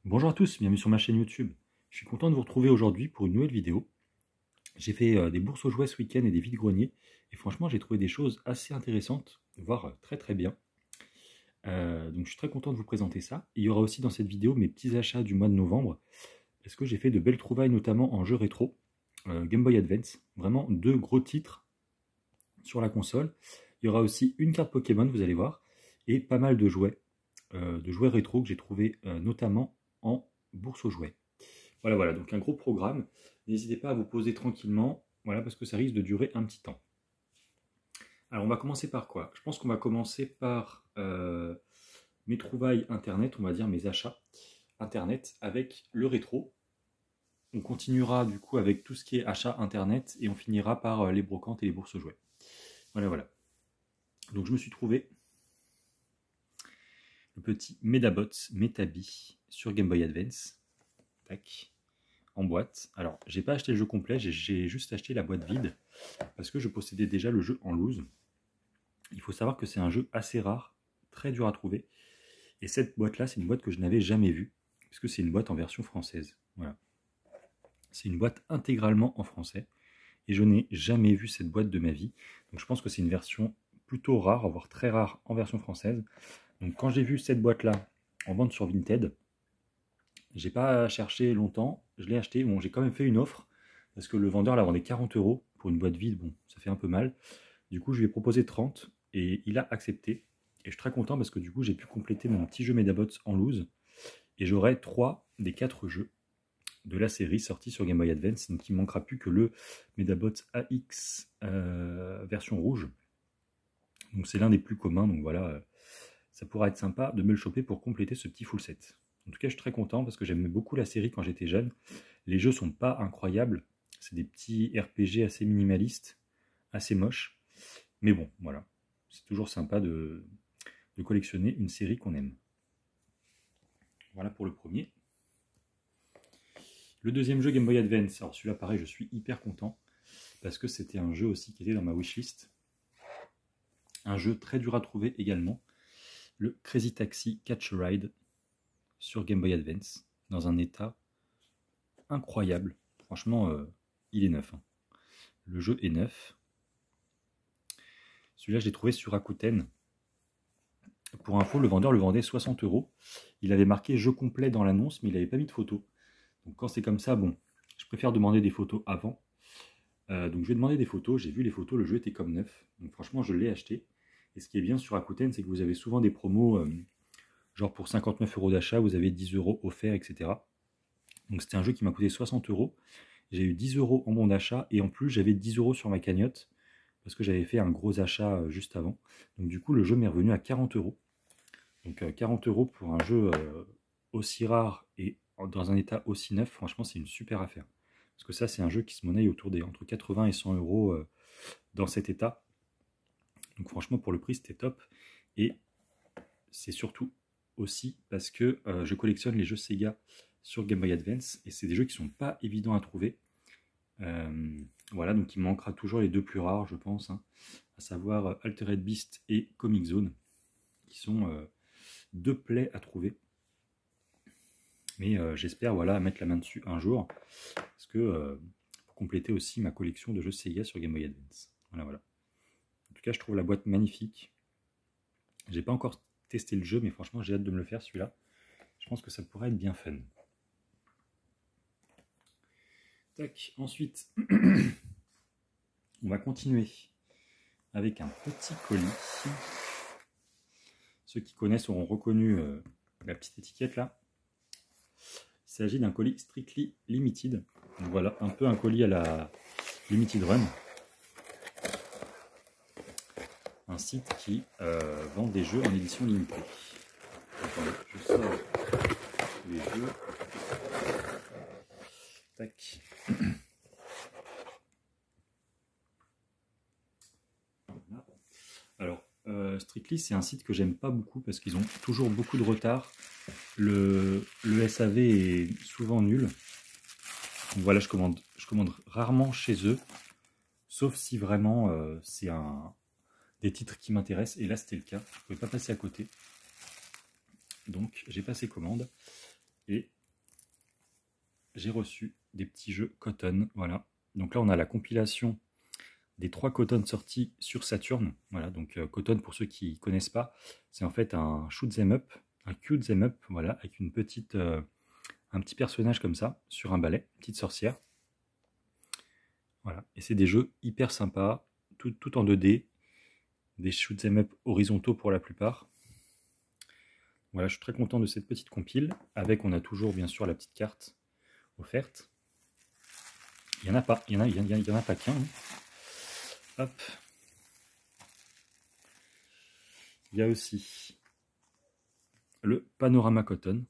Bonjour à tous, bienvenue sur ma chaîne YouTube. Je suis content de vous retrouver aujourd'hui pour une nouvelle vidéo. J'ai fait des bourses aux jouets ce week-end et des vides-greniers. Et franchement, j'ai trouvé des choses assez intéressantes, voire très très bien. Donc je suis très content de vous présenter ça. Il y aura aussi dans cette vidéo mes petits achats du mois de novembre. Parce que j'ai fait de belles trouvailles, notamment en jeux rétro. Game Boy Advance. Vraiment deux gros titres sur la console. Il y aura aussi une carte Pokémon, vous allez voir. Et pas mal de jouets rétro que j'ai trouvé notamment en bourse aux jouets. Voilà, donc un gros programme. N'hésitez pas à vous poser tranquillement, voilà, parce que ça risque de durer un petit temps. Alors on va commencer par quoi? Je pense qu'on va commencer par mes trouvailles internet, on va dire mes achats internet avec le rétro. On continuera du coup avec tout ce qui est achat internet et on finira par les brocantes et les bourses aux jouets. Voilà. Donc je me suis trouvé le petit Medabots Metabi sur Game Boy Advance. Tac. En boîte. Alors, j'ai pas acheté le jeu complet, j'ai juste acheté la boîte vide parce que je possédais déjà le jeu en loose. Il faut savoir que c'est un jeu assez rare, très dur à trouver. Et cette boîte-là, c'est une boîte que je n'avais jamais vue, puisque c'est une boîte en version française. Voilà. C'est une boîte intégralement en français. Et je n'ai jamais vu cette boîte de ma vie. Donc je pense que c'est une version plutôt rare, voire très rare en version française. Donc quand j'ai vu cette boîte-là en vente sur Vinted, j'ai pas cherché longtemps, je l'ai acheté. Bon, j'ai quand même fait une offre parce que le vendeur la vendait 40 € pour une boîte vide. Bon, ça fait un peu mal. Du coup, je lui ai proposé 30 et il a accepté. Et je suis très content parce que du coup, j'ai pu compléter mon petit jeu Medabots en loose et j'aurai 3 des 4 jeux de la série sortis sur Game Boy Advance. Donc, il ne manquera plus que le Medabots AX version rouge. Donc, c'est l'un des plus communs. Donc, voilà, ça pourra être sympa de me le choper pour compléter ce petit full set. En tout cas, je suis très content parce que j'aimais beaucoup la série quand j'étais jeune. Les jeux sont pas incroyables. C'est des petits RPG assez minimalistes, assez moches. Mais bon, voilà. C'est toujours sympa de collectionner une série qu'on aime. Voilà pour le premier. Le deuxième jeu Game Boy Advance. Alors celui-là, pareil, je suis hyper content parce que c'était un jeu aussi qui était dans ma wishlist. Un jeu très dur à trouver également. Le Crazy Taxi Catch a Ride sur Game Boy Advance dans un état incroyable. Franchement, il est neuf. Hein. Le jeu est neuf. Celui-là, je l'ai trouvé sur Rakuten. Pour info, le vendeur le vendait 60 €. Il avait marqué jeu complet dans l'annonce, mais il n'avait pas mis de photos. Donc quand c'est comme ça, bon, je préfère demander des photos avant. Donc je vais demander des photos. J'ai vu les photos, le jeu était comme neuf. Donc franchement, je l'ai acheté. Et ce qui est bien sur Rakuten, c'est que vous avez souvent des promos, genre pour 59 € d'achat, vous avez 10 € offerts, etc. Donc c'était un jeu qui m'a coûté 60 €. J'ai eu 10 € en bon d'achat et en plus j'avais 10 € sur ma cagnotte parce que j'avais fait un gros achat juste avant. Donc du coup le jeu m'est revenu à 40 €. Donc 40 € pour un jeu aussi rare et dans un état aussi neuf, franchement c'est une super affaire. Parce que ça c'est un jeu qui se monnaie autour des entre 80 et 100 € dans cet état. Donc franchement pour le prix c'était top. Et c'est surtout aussi parce que je collectionne les jeux Sega sur Game Boy Advance et c'est des jeux qui sont pas évidents à trouver. Voilà, donc il me manquera toujours les deux plus rares je pense, hein, à savoir Altered Beast et Comic Zone, qui sont deux plaies à trouver. Mais j'espère voilà, mettre la main dessus un jour, parce que pour compléter aussi ma collection de jeux Sega sur Game Boy Advance. Voilà. En tout cas, je trouve la boîte magnifique. J'ai pas encore testé le jeu, mais franchement, j'ai hâte de me le faire celui-là. Je pense que ça pourrait être bien fun. Tac, ensuite, on va continuer avec un petit colis. Ceux qui connaissent auront reconnu la petite étiquette là. Il s'agit d'un colis Strictly Limited. Donc voilà, un peu un colis à la Limited Run. Un site qui vend des jeux en édition limitée. Attendez, je sors les jeux. Tac. Voilà. Alors, Strictly, c'est un site que j'aime pas beaucoup parce qu'ils ont toujours beaucoup de retard. Le SAV est souvent nul. Donc voilà, je commande rarement chez eux, sauf si vraiment c'est des titres qui m'intéressent. Et là, c'était le cas. Je ne pouvais pas passer à côté. Donc, j'ai passé commande. Et j'ai reçu des petits jeux Cotton, voilà. Donc là, on a la compilation des 3 Cotton sortis sur Saturn. Voilà, donc Cotton, pour ceux qui ne connaissent pas, c'est en fait un shoot 'em up, un cute 'em up, voilà, avec une petite, un petit personnage comme ça, sur un balai, une petite sorcière. Voilà, et c'est des jeux hyper sympas, tout en 2D, des shoot 'em up horizontaux pour la plupart. Voilà, je suis très content de cette petite compile. Avec, on a toujours bien sûr la petite carte offerte. Il n'y en a pas, il y en a pas qu'un. Hein. Hop. Il y a aussi le Panorama Cotton.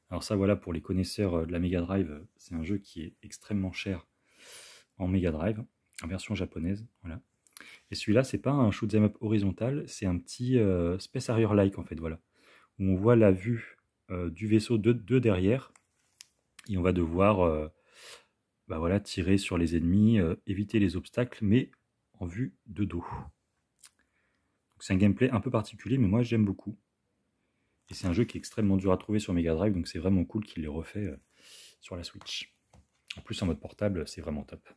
Alors ça, voilà, pour les connaisseurs de la Mega Drive, c'est un jeu qui est extrêmement cher en Mega Drive, en version japonaise. Voilà. Et celui-là, c'est pas un shoot 'em up horizontal, c'est un petit Space Harrier-like en fait, voilà, où on voit la vue du vaisseau de derrière, et on va devoir bah voilà, tirer sur les ennemis, éviter les obstacles, mais en vue de dos. C'est un gameplay un peu particulier, mais moi j'aime beaucoup. Et c'est un jeu qui est extrêmement dur à trouver sur Mega Drive, donc c'est vraiment cool qu'il l'ait refait sur la Switch. En plus en mode portable, c'est vraiment top.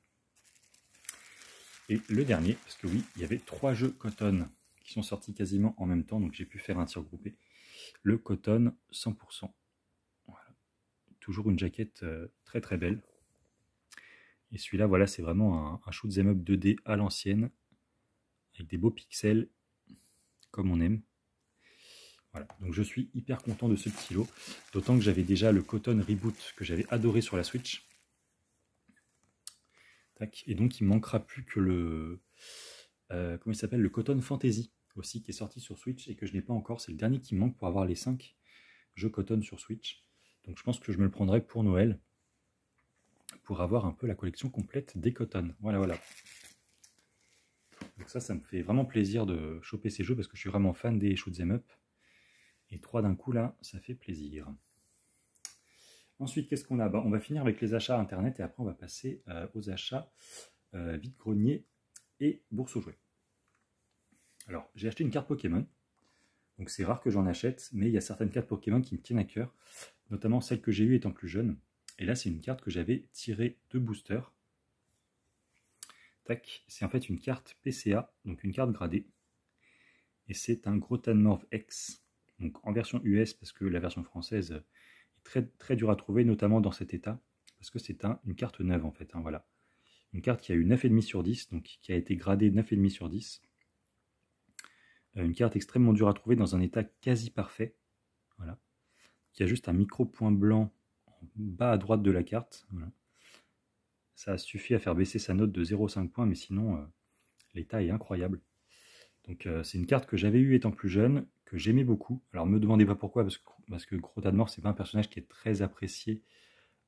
Et le dernier, parce que oui, il y avait 3 jeux Cotton qui sont sortis quasiment en même temps, donc j'ai pu faire un tir groupé. Le Cotton 100%. Voilà. Toujours une jaquette très très belle. Et celui-là, voilà, c'est vraiment un shoot 'em up 2D à l'ancienne, avec des beaux pixels, comme on aime. Voilà, donc je suis hyper content de ce petit lot, d'autant que j'avais déjà le Cotton Reboot que j'avais adoré sur la Switch. Tac. Et donc il ne manquera plus que le... comment il s'appelle, le Cotton Fantasy, aussi, qui est sorti sur Switch et que je n'ai pas encore. C'est le dernier qui me manque pour avoir les 5 jeux Cotton sur Switch. Donc je pense que je me le prendrai pour Noël, pour avoir un peu la collection complète des Cotton. Voilà, voilà. Donc ça me fait vraiment plaisir de choper ces jeux parce que je suis vraiment fan des shoot 'em up. Et 3 d'un coup là, ça fait plaisir. Ensuite, qu'est-ce qu'on a? On va finir avec les achats internet et après on va passer aux achats vide-grenier et bourse aux jouets. Alors, j'ai acheté une carte Pokémon. Donc c'est rare que j'en achète, mais il y a certaines cartes Pokémon qui me tiennent à cœur, notamment celle que j'ai eue étant plus jeune. Et là, c'est une carte que j'avais tirée de booster. Tac, c'est en fait une carte PCA, donc une carte gradée. Et c'est un Grotanmorph X, donc en version US, parce que la version française est très, très dure à trouver, notamment dans cet état, parce que c'est une carte neuve en fait. Hein, voilà. Une carte qui a eu 9,5 sur 10, donc qui a été gradée 9,5 sur 10. Une carte extrêmement dure à trouver dans un état quasi parfait. Voilà. Qui a juste un micro point blanc en bas à droite de la carte. Voilà. Ça suffit à faire baisser sa note de 0,5 points, mais sinon, l'état est incroyable. Donc c'est une carte que j'avais eue étant plus jeune, que j'aimais beaucoup. Alors ne me demandez pas pourquoi, parce que Grotanmorph, c'est pas un personnage qui est très apprécié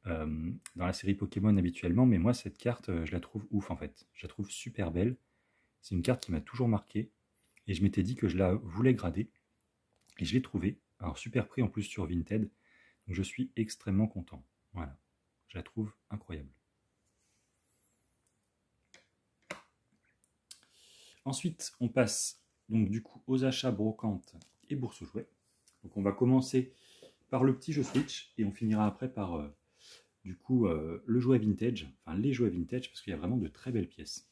dans la série Pokémon habituellement, mais moi cette carte, je la trouve ouf en fait. Je la trouve super belle. C'est une carte qui m'a toujours marqué, et je m'étais dit que je la voulais grader, et je l'ai trouvée. Alors super prix en plus sur Vinted, donc je suis extrêmement content. Voilà, je la trouve incroyable. Ensuite, on passe donc du coup aux achats brocante et bourse aux jouets. Donc on va commencer par le petit jeu Switch et on finira après par du coup le jouet vintage, enfin les jouets vintage, parce qu'il y a vraiment de très belles pièces.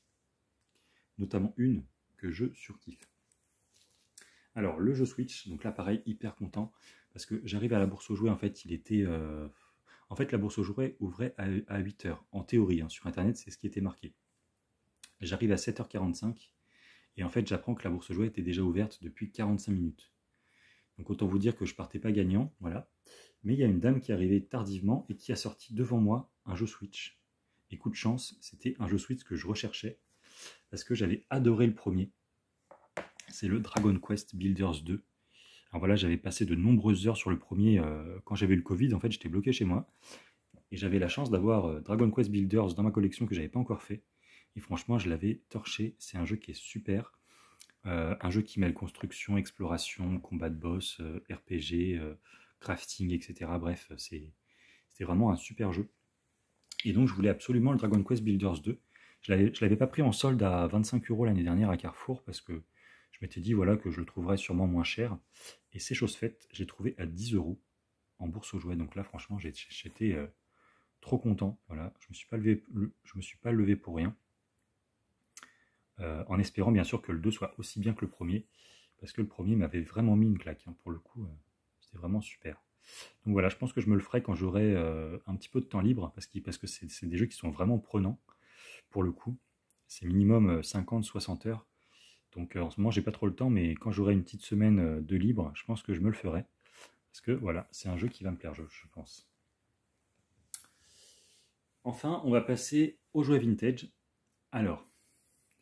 Notamment une que je surkiffe. Alors le jeu Switch, donc là pareil, hyper content, parce que j'arrive à la bourse aux jouets, en fait il était... En fait la bourse aux jouets ouvrait à 8h, en théorie, hein, sur internet c'est ce qui était marqué. J'arrive à 7h45, et en fait j'apprends que la bourse aux jouets était déjà ouverte depuis 45 minutes. Donc autant vous dire que je partais pas gagnant, voilà. Mais il y a une dame qui est arrivée tardivement et qui a sorti devant moi un jeu Switch. Et coup de chance, c'était un jeu Switch que je recherchais, parce que j'avais adoré le premier. C'est le Dragon Quest Builders 2. Alors voilà, j'avais passé de nombreuses heures sur le premier quand j'avais le Covid. En fait, j'étais bloqué chez moi. Et j'avais la chance d'avoir Dragon Quest Builders dans ma collection que j'avais pas encore fait. Et franchement, je l'avais torché. C'est un jeu qui est super. Un jeu qui mêle construction, exploration, combat de boss, RPG, crafting, etc. Bref, c'était vraiment un super jeu. Et donc, je voulais absolument le Dragon Quest Builders 2. Je ne l'avais pas pris en solde à 25 € l'année dernière à Carrefour parce que je m'étais dit voilà, que je le trouverais sûrement moins cher. Et c'est chose faite, j'ai trouvé à 10 €. en bourse aux jouets. Donc là, franchement, j'étais trop content. Voilà, je me suis pas levé pour rien. En espérant bien sûr que le 2 soit aussi bien que le premier, parce que le premier m'avait vraiment mis une claque. Hein, pour le coup, c'était vraiment super. Donc voilà, je pense que je me le ferai quand j'aurai un petit peu de temps libre, parce que c'est des jeux qui sont vraiment prenants, pour le coup. C'est minimum 50-60 heures. Donc en ce moment, j'ai pas trop le temps, mais quand j'aurai une petite semaine de libre, je pense que je me le ferai. Parce que voilà, c'est un jeu qui va me plaire, je pense. Enfin, on va passer aux jouets vintage. Alors,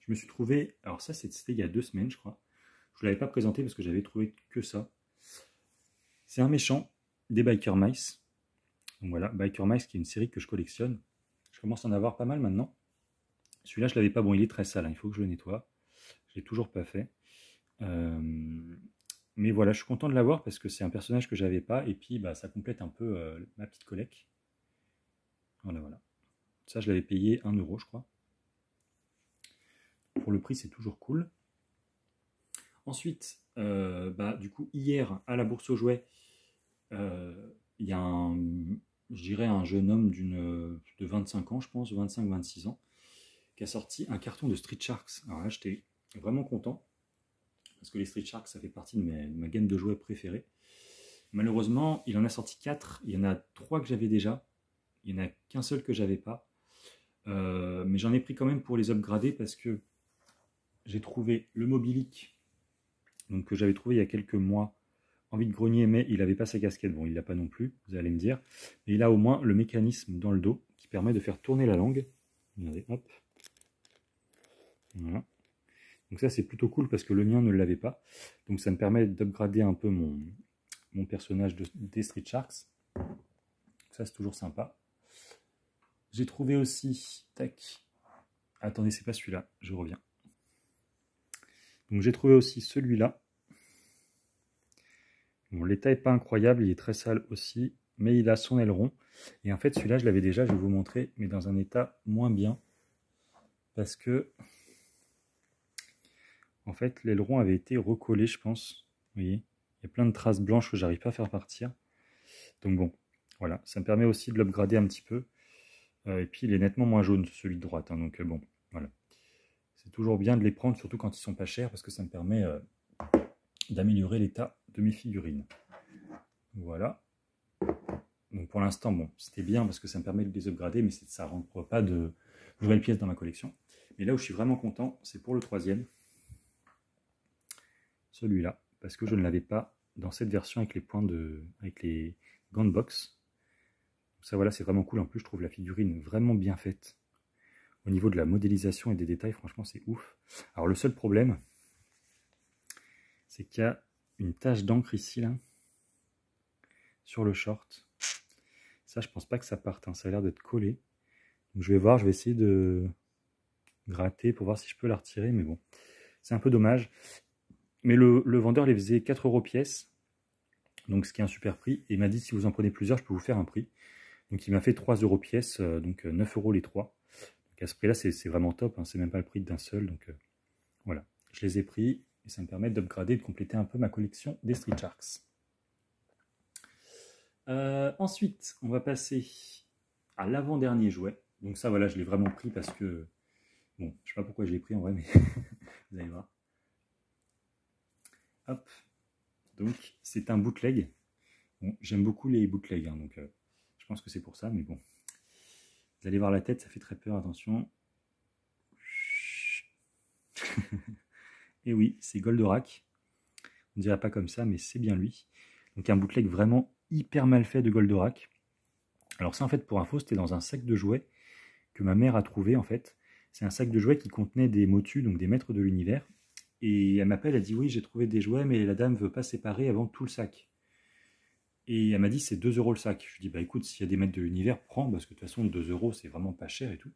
je me suis trouvé... Alors ça, c'était il y a 2 semaines, je crois. Je ne l'avais pas présenté parce que j'avais trouvé que ça. C'est un méchant des Biker Mice. Donc voilà, Biker Mice qui est une série que je collectionne. Je commence à en avoir pas mal maintenant. Celui-là, je ne l'avais pas. Bon, il est très sale, hein, il faut que je le nettoie. Je ne l'ai toujours pas fait. Mais voilà, je suis content de l'avoir parce que c'est un personnage que j'avais pas. Et puis, bah, ça complète un peu ma petite collecte. Voilà, voilà. Ça, je l'avais payé 1 euro, je crois. Pour le prix, c'est toujours cool. Ensuite, du coup, hier, à la bourse aux jouets, il y a je dirais un jeune homme de 25 ans, je pense, 25-26 ans, qui a sorti un carton de Street Sharks. Alors là, j'étais vraiment content, parce que les Street Sharks, ça fait partie de ma gamme de jouets préférés. Malheureusement, il en a sorti 4. Il y en a 3 que j'avais déjà. Il n'y en a qu'un seul que j'avais pas. Mais j'en ai pris quand même pour les upgrader, parce que j'ai trouvé le Mobilic, donc que j'avais trouvé il y a quelques mois, en vide-grenier, mais il n'avait pas sa casquette. Bon, il l'a pas non plus, vous allez me dire. Mais il a au moins le mécanisme dans le dos qui permet de faire tourner la langue. Regardez, hop. Voilà. Donc ça, c'est plutôt cool parce que le mien ne l'avait pas. Donc ça me permet d'upgrader un peu mon personnage des Street Sharks. Ça, c'est toujours sympa. J'ai trouvé aussi... Tac. Attendez, c'est pas celui-là. Je reviens. Donc j'ai trouvé aussi celui-là. Bon, l'état n'est pas incroyable, il est très sale aussi, mais il a son aileron. Et en fait, celui-là, je l'avais déjà, je vais vous montrer, mais dans un état moins bien. Parce que, en fait, l'aileron avait été recollé, je pense. Vous voyez, il y a plein de traces blanches que j'arrive pas à faire partir. Donc bon, voilà, ça me permet aussi de l'upgrader un petit peu. Et puis, il est nettement moins jaune, celui de droite. Hein, donc bon, voilà. C'est toujours bien de les prendre, surtout quand ils sont pas chers, parce que ça me permet d'améliorer l'état de mes figurines. Voilà. Donc pour l'instant, bon, c'était bien parce que ça me permet de les upgrader, mais ça ne rentre pas de nouvelles pièces dans ma collection. Mais là où je suis vraiment content, c'est pour le 3e. Celui-là, parce que je ne l'avais pas dans cette version avec les gants de boxe. Ça voilà, c'est vraiment cool. En plus, je trouve la figurine vraiment bien faite. Au niveau de la modélisation et des détails, franchement, c'est ouf. Alors le seul problème, c'est qu'il y a une tache d'encre ici, là, sur le short. Ça, je pense pas que ça parte, hein. Ça a l'air d'être collé. Donc je vais voir, je vais essayer de gratter pour voir si je peux la retirer, mais bon, c'est un peu dommage. Mais le vendeur les faisait 4 € pièce, donc ce qui est un super prix. Et il m'a dit, si vous en prenez plusieurs, je peux vous faire un prix. Donc il m'a fait 3 € pièce, donc 9 € les 3. Donc à ce prix-là, c'est vraiment top, hein. C'est même pas le prix d'un seul. Donc voilà, je les ai pris et ça me permet d'upgrader et de compléter un peu ma collection des Street Sharks. Ensuite, on va passer à l'avant-dernier jouet. Donc ça, voilà, je l'ai vraiment pris parce que... Bon, je sais pas pourquoi je l'ai pris en vrai, mais vous allez voir. Hop. Donc, c'est un bootleg. Bon, j'aime beaucoup les bootlegs, hein, donc je pense que c'est pour ça, mais bon. Vous allez voir la tête, ça fait très peur, attention. Et oui, c'est Goldorak. On ne dirait pas comme ça, mais c'est bien lui. Donc un bootleg vraiment hyper mal fait de Goldorak. Alors ça, en fait, pour info, c'était dans un sac de jouets que ma mère a trouvé, en fait. C'est un sac de jouets qui contenait des motus, donc des maîtres de l'univers. Et elle m'appelle, elle dit, oui, j'ai trouvé des jouets, mais la dame ne veut pas séparer avant tout le sac. Et elle m'a dit, c'est 2 € le sac. Je lui dis, bah écoute, s'il y a des maîtres de l'univers, prends, parce que de toute façon, 2 €, c'est vraiment pas cher et tout.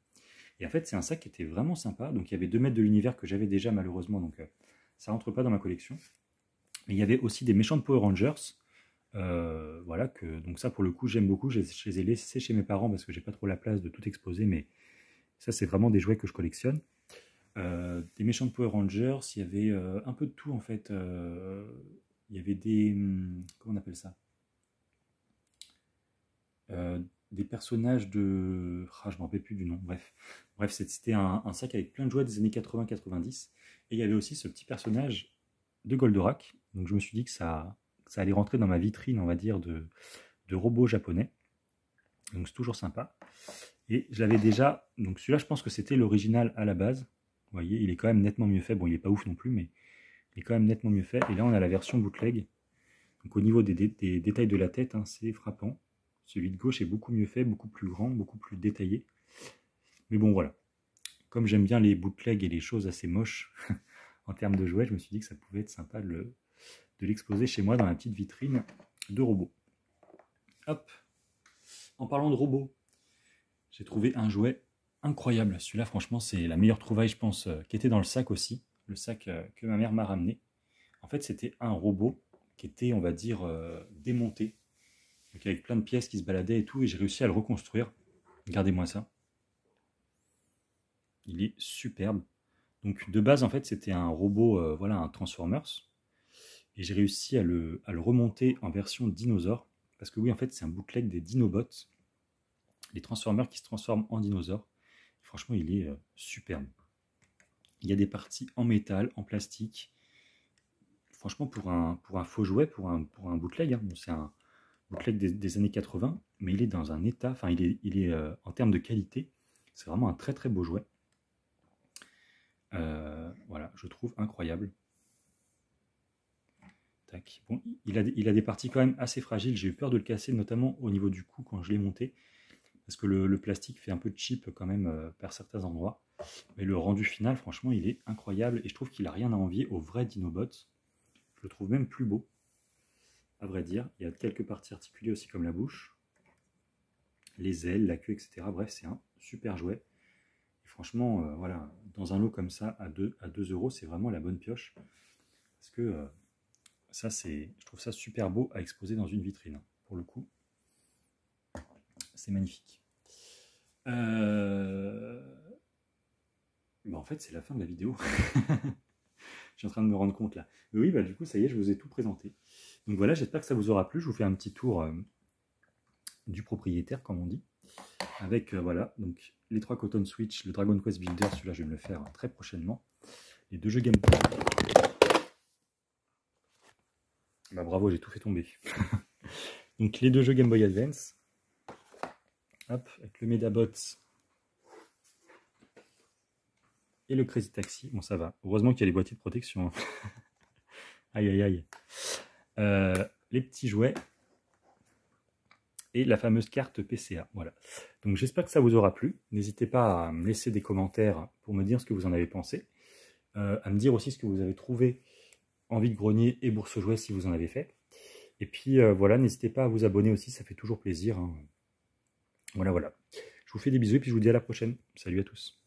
Et en fait, c'est un sac qui était vraiment sympa. Donc il y avait 2 maîtres de l'univers que j'avais déjà, malheureusement, donc ça rentre pas dans ma collection. Mais il y avait aussi des méchants de Power Rangers. Voilà, donc ça pour le coup j'aime beaucoup, je les ai laissés chez mes parents parce que j'ai pas trop la place de tout exposer, mais ça c'est vraiment des jouets que je collectionne. Des méchants de Power Rangers, il y avait un peu de tout en fait. Il y avait des... comment on appelle ça? des personnages de... Ah, je ne me rappelle plus du nom, bref c'était un sac avec plein de jouets des années 80-90, et il y avait aussi ce petit personnage de Goldorak, donc je me suis dit que ça allait rentrer dans ma vitrine, on va dire, de robots japonais, donc c'est toujours sympa. Et je l'avais déjà, donc celui-là je pense que c'était l'original à la base, vous voyez, il est quand même nettement mieux fait, bon il est pas ouf non plus, mais il est quand même nettement mieux fait, et là on a la version bootleg, donc au niveau des détails de la tête, hein, c'est frappant. Celui de gauche est beaucoup mieux fait, beaucoup plus grand, beaucoup plus détaillé. Mais bon, voilà. Comme j'aime bien les bootlegs et les choses assez moches en termes de jouets, je me suis dit que ça pouvait être sympa de l'exposer chez moi dans la petite vitrine de robots. Hop. En parlant de robots, j'ai trouvé un jouet incroyable. Celui-là, franchement, c'est la meilleure trouvaille, je pense, qui était dans le sac aussi. Le sac que ma mère m'a ramené. En fait, c'était un robot qui était, on va dire, démonté. Donc avec plein de pièces qui se baladaient et tout, et j'ai réussi à le reconstruire. Regardez-moi ça. Il est superbe. Donc de base, en fait, c'était un robot, voilà, un Transformers. Et j'ai réussi à le remonter en version dinosaure. Parce que oui, en fait, c'est un bootleg des Dinobots. Les Transformers qui se transforment en dinosaures. Franchement, il est superbe. Il y a des parties en métal, en plastique. Franchement, pour un faux jouet, pour un bootleg, hein, bon, c'est un bootleg des années 80, mais il est dans un état, enfin il est en termes de qualité, c'est vraiment un très très beau jouet. Voilà, je trouve incroyable. Tac. Bon, il a des parties quand même assez fragiles, j'ai eu peur de le casser, notamment au niveau du cou quand je l'ai monté, parce que le plastique fait un peu cheap quand même par certains endroits. Mais le rendu final, franchement, il est incroyable, et je trouve qu'il n'a rien à envier au vrai Dinobot. Je le trouve même plus beau, à vrai dire. Il y a quelques parties articulées aussi comme la bouche, les ailes, la queue, etc. Bref, c'est un super jouet. Et franchement, voilà, dans un lot comme ça, à 2 €, c'est vraiment la bonne pioche. Parce que ça, je trouve ça super beau à exposer dans une vitrine. Pour le coup, c'est magnifique. Bah, en fait, c'est la fin de la vidéo. Je suis en train de me rendre compte là. Mais oui, bah, du coup, ça y est, je vous ai tout présenté. Donc voilà, j'espère que ça vous aura plu. Je vous fais un petit tour du propriétaire, comme on dit. Avec, voilà, donc les 3 Cotton Switch, le Dragon Quest Builder, celui-là, je vais me le faire très prochainement. Les 2 jeux Game Boy. Bah bravo, j'ai tout fait tomber. Donc les 2 jeux Game Boy Advance. Hop, avec le Medabot et le Crazy Taxi. Bon, ça va. Heureusement qu'il y a les boîtiers de protection. Aïe, aïe, aïe. Les petits jouets. Et la fameuse carte PCA. Voilà. Donc j'espère que ça vous aura plu. N'hésitez pas à me laisser des commentaires pour me dire ce que vous en avez pensé. À me dire aussi ce que vous avez trouvé en vide-grenier et bourse jouet si vous en avez fait. Et puis voilà, n'hésitez pas à vous abonner aussi, ça fait toujours plaisir. Hein. Voilà, voilà. Je vous fais des bisous et puis je vous dis à la prochaine. Salut à tous.